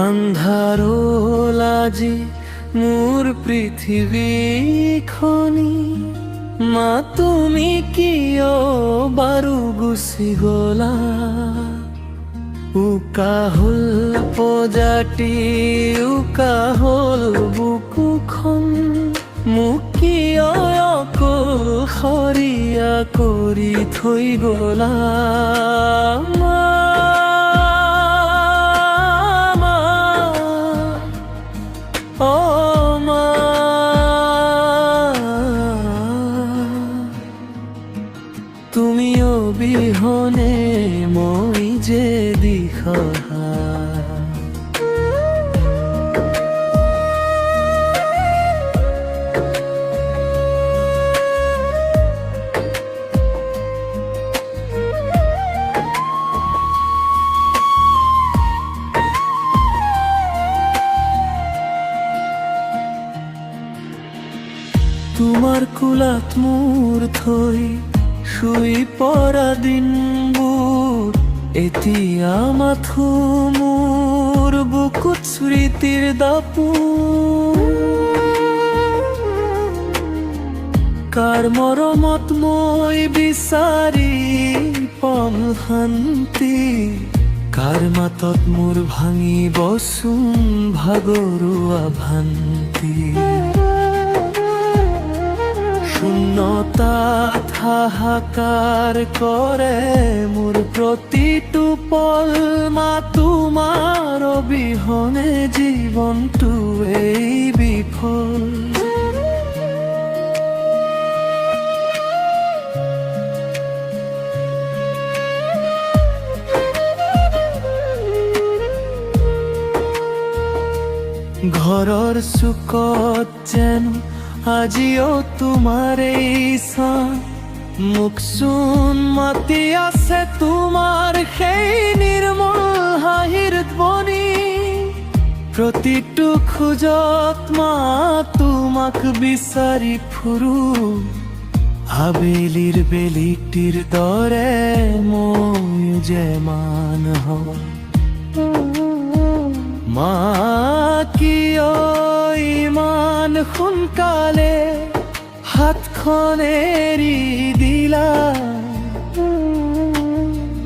আন্ধাৰো লাজি মোৰ পৃথিৱীখনি মা তুমি কিয় বাৰু গুচি গলা উকা হল পজাটি উকা হল বুকুখন মোক কিয় অকলশৰীয়া কৰি থৈ গলা তুমি অবিহনে মই যে দিশহাৰা তোমাৰ কোলাত মোৰ থৈ শুই পৰা দিনবোৰ এতিয়া মাথো মোৰ বুকুত স্মৃতিৰ দাপোন কাৰ মৰমত মই বিচাৰি পাম শান্তি কাৰ মাতত মোৰ ভাঙিবচোন ভাগৰুৱা ভান্তি শূন্যতাত হাহাকাৰ কৰে মোৰ প্ৰতিটো পল মা তোমাৰ অবিহনে জীৱনটো এই বিফল ঘৰৰ চুকত যেন আজিও তোমাৰ এই চাঁ মোক চোন মাতি আছে তোমাৰ সেই নিৰ্মল হাঁহিৰ ধ্বনি প্ৰতিটো খোজত মা তোমাক বিচাৰি ফুৰো আবেলিৰ বেলিটিৰ দৰে মই যে মান হওঁ মা কিয় ইমান সোনকালে হাতখন এৰি দিলা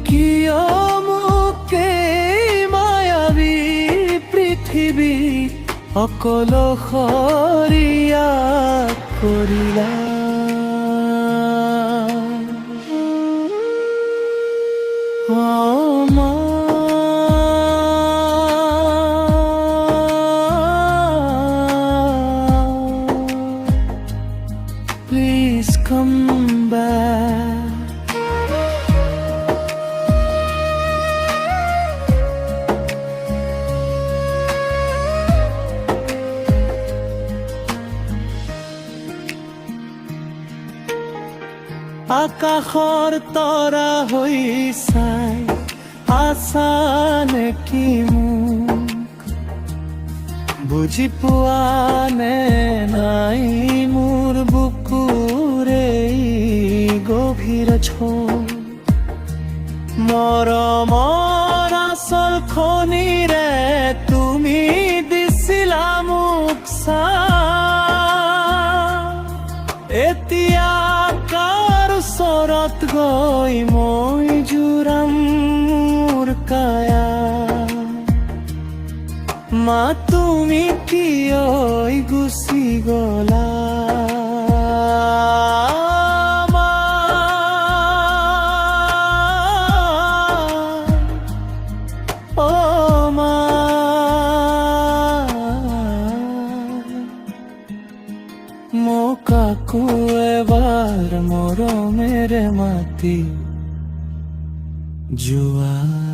কিয় মোক এই মায়াবী পৃথিৱীত অকলশৰীয়া কৰিলা মা Please come back. আকাশৰ তৰা হৈ চাই আছা নেকি মোক বুজি পোৱা নে নাই মোৰ বুকুৰে গভীৰ ছোঁ মৰমৰ আচল খনিৰে তুমি দিছিলা মোক এতিয়া কাৰ ওচৰত গৈ মই জুৰাম মোৰ কায়া মা তুমি কিয় গুচি গলা মোক আকৌ এবাৰ মৰমেৰে মাতি যোৱা